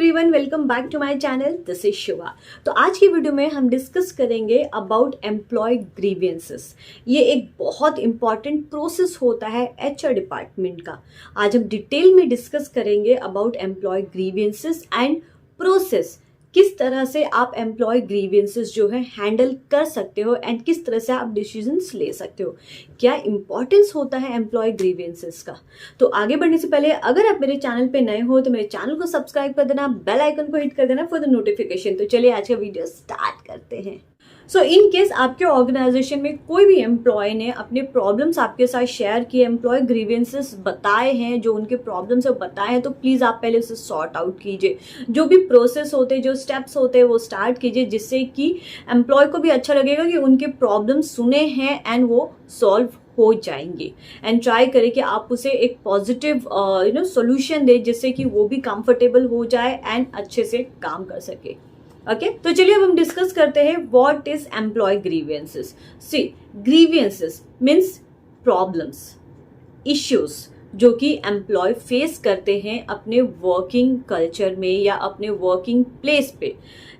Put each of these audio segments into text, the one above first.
Everyone, welcome back to my channel. This is Shiva. तो आज की वीडियो में हम डिस्कस करेंगे अबाउट एम्प्लॉय ग्रीवियंसेस। ये एक बहुत इंपॉर्टेंट प्रोसेस होता है एचआर डिपार्टमेंट का। आज हम डिटेल में डिस्कस करेंगे about employee grievances and process, किस तरह से आप एम्प्लॉय ग्रीवियंसेस जो है हैंडल कर सकते हो एंड किस तरह से आप डिसीजंस ले सकते हो, क्या इंपॉर्टेंस होता है एम्प्लॉय ग्रीवियंसेस का। तो आगे बढ़ने से पहले अगर आप मेरे चैनल पे नए हो तो मेरे चैनल को सब्सक्राइब कर देना, बेल आइकन को हिट कर देना फॉर द नोटिफिकेशन। तो चलिए आज का वीडियो स्टार्ट करते हैं। सो इन केस आपके ऑर्गेनाइजेशन में कोई भी एम्प्लॉय ने अपने प्रॉब्लम्स आपके साथ शेयर किए, एम्प्लॉय ग्रीवियंसेस बताए हैं, जो उनके प्रॉब्लम्स है बताए हैं, तो प्लीज आप पहले उसे सॉर्ट आउट कीजिए। जो भी प्रोसेस होते हैं, जो स्टेप्स होते हैं वो स्टार्ट कीजिए, जिससे कि एम्प्लॉय को भी अच्छा लगेगा कि उनके प्रॉब्लम्स सुने हैं एंड वो सॉल्व हो जाएंगे। एंड ट्राई करें कि आप उसे एक पॉजिटिव सोल्यूशन दे, जिससे कि वो भी कंफर्टेबल हो जाए एंड अच्छे से काम कर सके। ओके, तो चलिए अब हम डिस्कस करते हैं what is employee grievances. See, grievances means problems, issues जो कि एम्प्लॉय फेस करते हैं अपने वर्किंग कल्चर में या अपने वर्किंग प्लेस पे।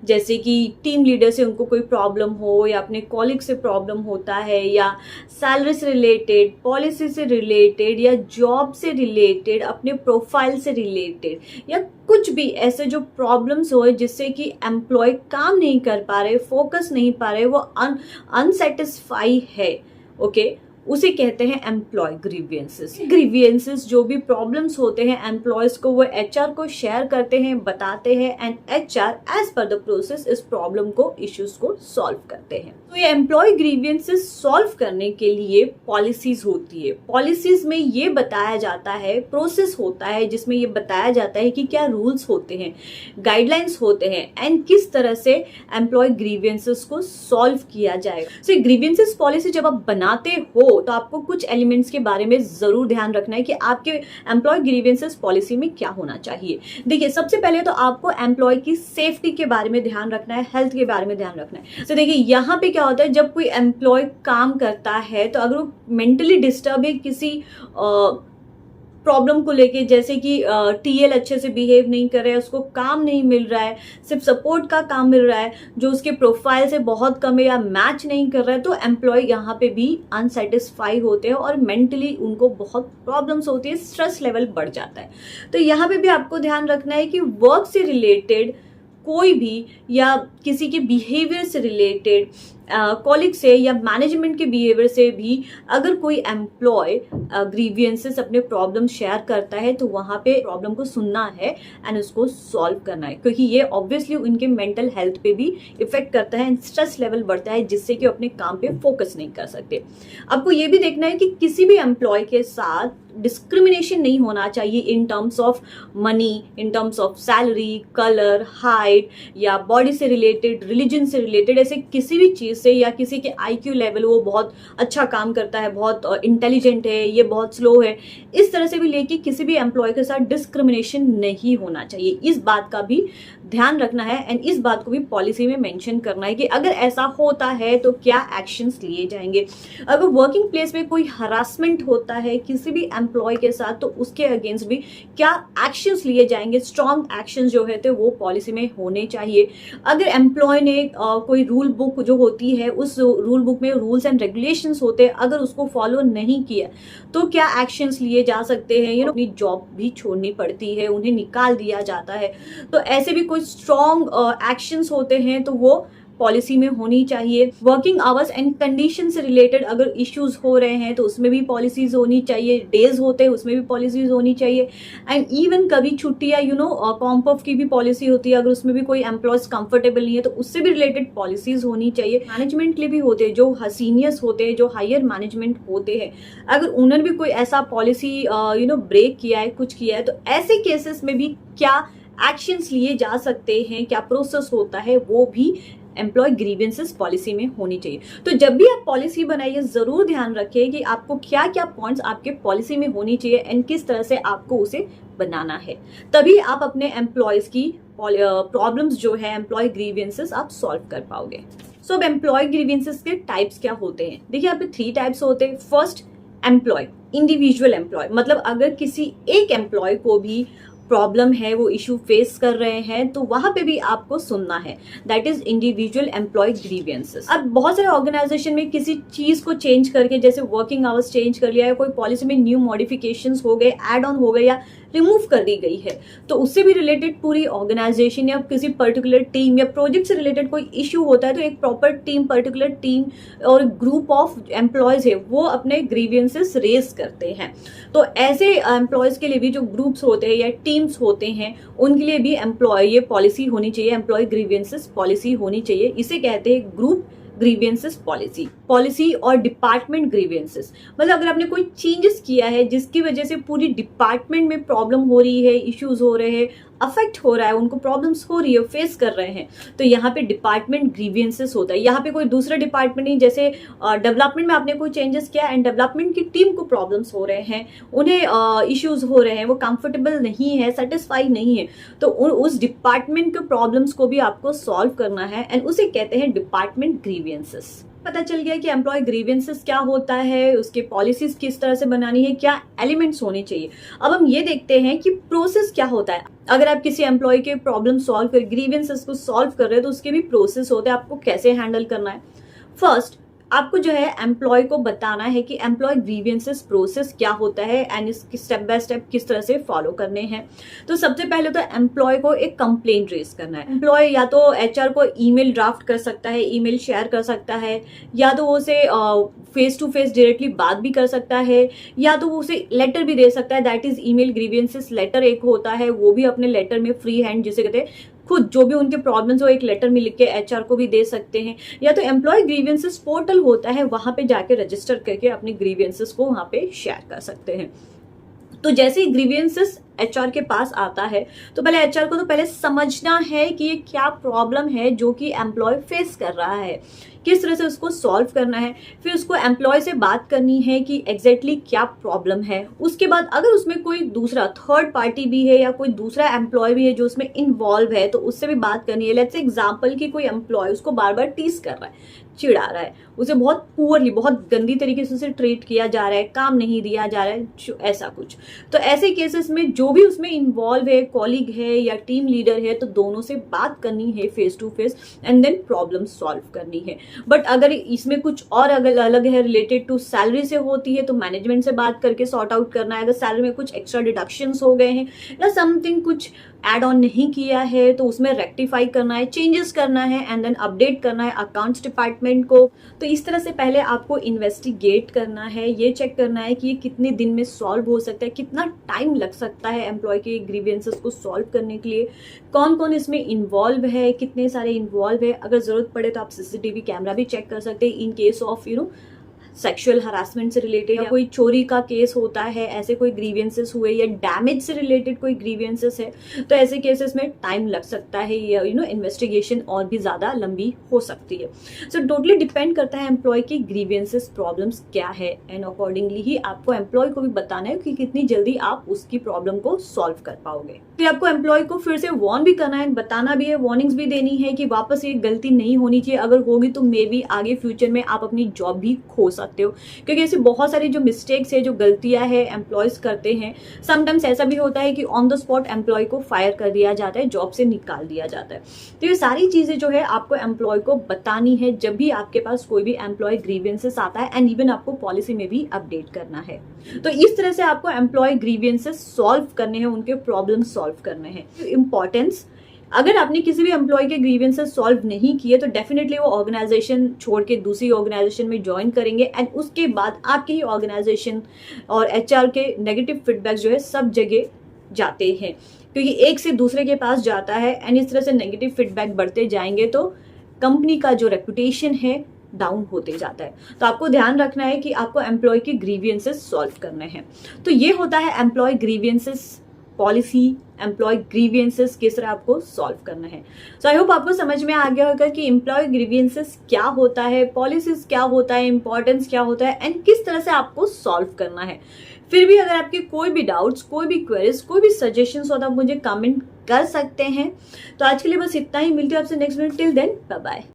जैसे कि टीम लीडर से उनको कोई प्रॉब्लम हो, या अपने कॉलिग से प्रॉब्लम होता है, या सैलरी से रिलेटेड, पॉलिसी से रिलेटेड, या जॉब से रिलेटेड, अपने प्रोफाइल से रिलेटेड, या कुछ भी ऐसे जो प्रॉब्लम्स हो जिससे कि एम्प्लॉय काम नहीं कर पा रहे, फोकस नहीं पा रहे, वो अनसेटिस्फाई है, ओके, उसे कहते हैं एम्प्लॉय ग्रीवियंसेस। ग्रीवियंसेस जो भी प्रॉब्लम्स होते हैं एम्प्लॉयज को, वो एचआर को शेयर करते हैं, बताते हैं and HR as per the process इस प्रॉब्लम को, इश्यूज को सॉल्व करते हैं। तो ये एम्प्लॉय ग्रीवियंसेस सॉल्व करने के लिए पॉलिसीज होती है। पॉलिसीज में ये बताया जाता है, प्रोसेस होता है जिसमें ये बताया जाता है कि क्या रूल्स होते हैं, गाइडलाइंस होते हैं एंड किस तरह से एम्प्लॉय ग्रीवियंसेस को सॉल्व किया जाएगा। सो ग्रीवियंसेस पॉलिसी जब आप बनाते हो तो आपको कुछ एलिमेंट्स के बारे में जरूर ध्यान रखना है कि आपके एम्प्लॉय ग्रीवियंसेस पॉलिसी में क्या होना चाहिए। देखिए, सबसे पहले तो आपको एम्प्लॉय की सेफ्टी के बारे में ध्यान रखना है, हेल्थ के बारे में ध्यान रखना है। तो देखिए, यहाँ पे क्या होता है, जब कोई एम्प्लॉय काम करता है तो अगर वो मेंटली डिस्टर्ब है किसी प्रॉब्लम को लेके, जैसे कि टीएल अच्छे से बिहेव नहीं कर रहा है, उसको काम नहीं मिल रहा है, सिर्फ सपोर्ट का काम मिल रहा है जो उसके प्रोफाइल से बहुत कम है या मैच नहीं कर रहा है, तो एम्प्लॉय यहाँ पे भी अनसेटिस्फाई होते हैं और मेंटली उनको बहुत प्रॉब्लम्स होती है, स्ट्रेस लेवल बढ़ जाता है। तो यहाँ पे भी आपको ध्यान रखना है कि वर्क से रिलेटेड कोई भी, या किसी के बिहेवियर से रिलेटेड, कॉलिग से या मैनेजमेंट के बिहेवियर से भी अगर कोई एम्प्लॉय ग्रीवियंसेस अपने प्रॉब्लम शेयर करता है तो वहाँ पे प्रॉब्लम को सुनना है एंड उसको सॉल्व करना है, क्योंकि ये ऑब्वियसली उनके मेंटल हेल्थ पे भी इफेक्ट करता है एंड स्ट्रेस लेवल बढ़ता है, जिससे कि अपने काम पे फोकस नहीं कर सकते। आपको ये भी देखना है कि किसी भी एम्प्लॉय के साथ डिस्क्रिमिनेशन नहीं होना चाहिए in terms of money, in terms of salary, colour, height, या बॉडी से रिलेटेड, रिलीजन से रिलेटेड, ऐसे किसी भी चीज से, या किसी के आईक्यू लेवल, वो बहुत अच्छा काम करता है, बहुत इंटेलिजेंट है, ये बहुत स्लो है, इस तरह से भी लेके किसी भी एम्प्लॉय के साथ डिस्क्रिमिनेशन नहीं होना चाहिए। इस बात का भी ध्यान रखना है एंड इस बात को भी पॉलिसी में मेंशन करना है कि अगर ऐसा होता है तो क्या एक्शंस लिए जाएंगे। अगर वर्किंग प्लेस में कोई हरासमेंट होता है किसी भी एम्प्लॉय के साथ, तो उसके अगेंस्ट भी क्या एक्शंस लिए जाएंगे, स्ट्रॉन्ग एक्शंस जो है तो वो पॉलिसी में होने चाहिए। अगर एम्प्लॉय ने कोई रूल बुक जो होती है, उस रूल बुक में रूल्स एंड रेगुलेशंस होते हैं, अगर उसको फॉलो नहीं किया तो क्या एक्शंस लिए जा सकते हैं। अपनी जॉब भी छोड़नी पड़ती है, उन्हें निकाल दिया जाता है। तो ऐसे भी कोई स्ट्रॉन्ग एक्शंस होते हैं तो वो पॉलिसी में होनी चाहिए। वर्किंग आवर्स एंड कंडीशन से रिलेटेड अगर इश्यूज हो रहे हैं तो उसमें भी पॉलिसीज होनी चाहिए। डेज होते हैं उसमें भी पॉलिसीज होनी चाहिए। एंड इवन कभी छुट्टियां, कॉम्प ऑफ की भी पॉलिसी होती है, अगर उसमें भी कोई एम्प्लॉयज कंफर्टेबल नहीं है तो उससे भी रिलेटेड पॉलिसीज होनी चाहिए। मैनेजमेंट के लिए भी होते हैं, जो सीनियर्स होते हैं, जो हायर मैनेजमेंट होते हैं, अगर उन्होंने भी कोई ऐसा पॉलिसी ब्रेक किया है, कुछ किया है, तो ऐसे केसेस में भी क्या एक्शंस लिए जा सकते हैं, क्या प्रोसेस होता है, वो भी एम्प्लॉय ग्रीवियंसेस पॉलिसी में होनी चाहिए। तो जब भी आप पॉलिसी बनाइए जरूर ध्यान रखिए कि आपको क्या क्या पॉइंट्स आपके पॉलिसी में होनी चाहिए एंड किस तरह से आपको उसे बनाना है, तभी आप अपने एम्प्लॉयज की प्रॉब्लम्स जो है, एम्प्लॉय ग्रीवियंसेस आप सॉल्व कर पाओगे। सो अब एम्प्लॉय ग्रीवियंसेस के टाइप्स क्या होते हैं। देखिए, यहाँ पे 3 टाइप्स होते हैं। फर्स्ट, एम्प्लॉय, इंडिविजुअल एम्प्लॉय, मतलब अगर किसी एक एम्प्लॉय को भी प्रॉब्लम है, वो इशू फेस कर रहे हैं, तो वहां पे भी आपको सुनना है। That is individual employee grievances. अब बहुत सारे ऑर्गेनाइजेशन में किसी चीज को चेंज करके, जैसे वर्किंग आवर्स चेंज कर लिया है, कोई पॉलिसी में न्यू मॉडिफिकेशंस हो गए, एड ऑन हो गए या रिमूव कर दी गई है, तो उससे भी रिलेटेड पूरी ऑर्गेनाइजेशन या किसी पर्टिकुलर टीम या प्रोजेक्ट से रिलेटेड कोई इशू होता है, तो एक प्रॉपर टीम, पर्टिकुलर टीम और ग्रुप ऑफ एम्प्लॉयज है वो अपने ग्रीवियंसेस रेज करते हैं। तो ऐसे एम्प्लॉयज के लिए भी जो ग्रुप्स होते हैं या टीम्स होते हैं, उनके लिए भी एम्प्लॉय ये पॉलिसी होनी चाहिए, एम्प्लॉय ग्रीवियंसेस पॉलिसी होनी चाहिए। इसे कहते हैं ग्रुप ग्रीवियंसेस पॉलिसी और डिपार्टमेंट ग्रीवियंसेस। मतलब अगर आपने कोई चेंजेस किया है जिसकी वजह से पूरी डिपार्टमेंट में प्रॉब्लम हो रही है, इश्यूज हो रहे हैं, अफेक्ट हो रहा है, उनको प्रॉब्लम्स हो रही है, फेस कर रहे हैं, तो यहाँ पे डिपार्टमेंट ग्रीवियंसेस होता है। यहाँ पे कोई दूसरा डिपार्टमेंट नहीं, जैसे डेवलपमेंट में आपने कोई चेंजेस किया एंड डेवलपमेंट की टीम को प्रॉब्लम्स हो रहे हैं, उन्हें इश्यूज हो रहे हैं, वो कंफर्टेबल नहीं है, सेटिस्फाई नहीं है, तो उस डिपार्टमेंट के प्रॉब्लम्स को भी आपको सॉल्व करना है एंड उसे कहते हैं डिपार्टमेंट ग्रीवियंसेस। पता चल गया कि एम्प्लॉय ग्रीवियंसेस क्या होता है, उसके पॉलिसीज किस तरह से बनानी है, क्या एलिमेंट्स होने चाहिए। अब हम ये देखते हैं कि प्रोसेस क्या होता है। अगर आप किसी एम्प्लॉय के प्रॉब्लम सॉल्व कर, ग्रीवियंसेस को सॉल्व कर रहे हैं, तो उसके भी प्रोसेस होते हैं, आपको कैसे हैंडल करना है। फर्स्ट, आपको जो है एम्प्लॉय को बताना है कि एम्प्लॉय ग्रीवियंसेस प्रोसेस क्या होता है एंड इसकी स्टेप बाय स्टेप किस तरह से फॉलो करने हैं। तो सबसे पहले तो एम्प्लॉय को एक कंप्लेंट रेज करना है। एम्प्लॉय या तो एचआर को ईमेल ड्राफ्ट कर सकता है, ईमेल शेयर कर सकता है, या तो वो उसे फेस टू फेस डायरेक्टली बात भी कर सकता है, या तो वो उसे लेटर भी दे सकता है। That is email grievances letter एक होता है, वो भी अपने लेटर में फ्री हैंड, जिसे कहते हैं खुद जो भी उनके प्रॉब्लम्स हो एक लेटर में लिख के एचआर को भी दे सकते हैं। या तो एम्प्लॉय ग्रीवियंसेस पोर्टल होता है, वहां पे जाके रजिस्टर करके अपने ग्रीवियंसेस को वहां पे शेयर कर सकते हैं। तो जैसे ही ग्रीवियंसेस एचआर के पास आता है, तो पहले एचआर को तो पहले समझना है कि ये क्या प्रॉब्लम है जो कि एम्प्लॉय फेस कर रहा है, किस तरह से उसको सॉल्व करना है। फिर उसको एम्प्लॉय से बात करनी है कि एग्जैक्टली क्या प्रॉब्लम है। उसके बाद अगर उसमें कोई दूसरा थर्ड पार्टी भी है या कोई दूसरा एम्प्लॉय भी है जो उसमें इन्वॉल्व है, तो उससे भी बात करनी है। लेट्स से एग्जांपल कि कोई एम्प्लॉय उसको बार बार टीज कर रहा है, चिढ़ा रहा है, उसे बहुत पुअरली, बहुत गंदी तरीके से उसे ट्रीट किया जा रहा है, काम नहीं दिया जा रहा है, ऐसा कुछ। तो ऐसे केसेस में जो भी उसमें इन्वॉल्व है, कॉलीग है या टीम लीडर है, तो दोनों से बात करनी है face to face and then problem solve करनी है। बट अगर इसमें कुछ और अलग है, रिलेटेड टू सैलरी से होती है, तो मैनेजमेंट से बात करके सॉर्ट आउट करना है। अगर सैलरी में कुछ एक्स्ट्रा डिडक्शंस हो गए हैं या समथिंग कुछ एड ऑन नहीं किया है, तो उसमें रेक्टिफाई करना है, चेंजेस करना है एंड देन अपडेट करना है अकाउंट्स डिपार्टमेंट को। तो इस तरह से पहले आपको इन्वेस्टिगेट करना है, ये चेक करना है कि ये कितने दिन में सॉल्व हो सकता है, कितना टाइम लग सकता है एम्प्लॉय के ग्रीवियंसेस को सॉल्व करने के लिए, कौन कौन इसमें इन्वॉल्व है, कितने सारे इन्वॉल्व है। अगर जरूरत पड़े तो आप सीसीटीवी कैमरा भी चेक कर सकते हैं in case of sexual harassment से रिलेटेड, या कोई चोरी का केस होता है, ऐसे कोई ग्रीवियंसेस हुए, या डैमेज से रिलेटेड कोई ग्रीवियंसेस है, तो ऐसे केसेस में टाइम लग सकता है, या इन्वेस्टिगेशन और भी ज्यादा लंबी हो सकती है। सो टोटली डिपेंड करता है एम्प्लॉय की ग्रीवियंसेस प्रॉब्लम्स क्या है एंड अकॉर्डिंगली ही आपको एम्प्लॉय को भी बताना है कि कितनी जल्दी आप उसकी प्रॉब्लम को सॉल्व कर पाओगे। फिर आपको एम्प्लॉय को फिर से वार्न भी करना है, बताना भी है, वार्निंग्स भी देनी है कि वापस ये गलती नहीं होनी चाहिए। अगर होगी तो मे बी आगे फ्यूचर में आप अपनी जॉब भी खो सकते हो, क्योंकि ऐसी बहुत सारी जो मिस्टेक्स है, जो गलतियां है एम्प्लॉयज करते हैं। समटाइम्स ऐसा भी होता है कि ऑन द स्पॉट एम्प्लॉय को फायर कर दिया जाता है, जॉब से निकाल दिया जाता है। तो ये सारी चीजें जो है आपको एम्प्लॉय को बतानी है जब भी आपके पास कोई भी एम्प्लॉय ग्रीवियंसेस आता है, एंड इवन आपको पॉलिसी में भी अपडेट करना है। तो इस तरह से आपको एम्प्लॉय ग्रीवियंसेस सॉल्व करने हैं, उनके प्रॉब्लम सॉल्व करने हैं। इंपॉर्टेंस, अगर आपने किसी भी एम्प्लॉय के ग्रीवियंसेस सॉल्व नहीं किए तो डेफिनेटली वो ऑर्गेनाइजेशन छोड़ के दूसरी ऑर्गेनाइजेशन में ज्वाइन करेंगे, एंड उसके बाद आपके ही ऑर्गेनाइजेशन और एचआर के नेगेटिव फीडबैक जो है सब जगह जाते हैं, क्योंकि एक से दूसरे के पास जाता है, एंड इस तरह से नेगेटिव फीडबैक बढ़ते जाएंगे तो कंपनी का जो रेपुटेशन है डाउन होते जाता है। तो आपको ध्यान रखना है कि आपको एम्प्लॉय के ग्रीवियंसेस सॉल्व करने हैं। तो ये होता है employee grievances policy, employee grievances किस तरह आपको सॉल्व करना है। सो आई होप आपको समझ में आ गया होगा कि एम्प्लॉय ग्रीवियंसेस क्या होता है, पॉलिसीज क्या होता है, इंपॉर्टेंस क्या होता है, एंड किस तरह से आपको सॉल्व करना है। फिर भी अगर आपके कोई भी डाउट्स, कोई भी क्वेरीज, कोई भी सजेशंस हो तो आप मुझे कमेंट कर सकते हैं। तो आज के लिए बस इतना ही, मिलती है आपसे next video. Till then bye bye.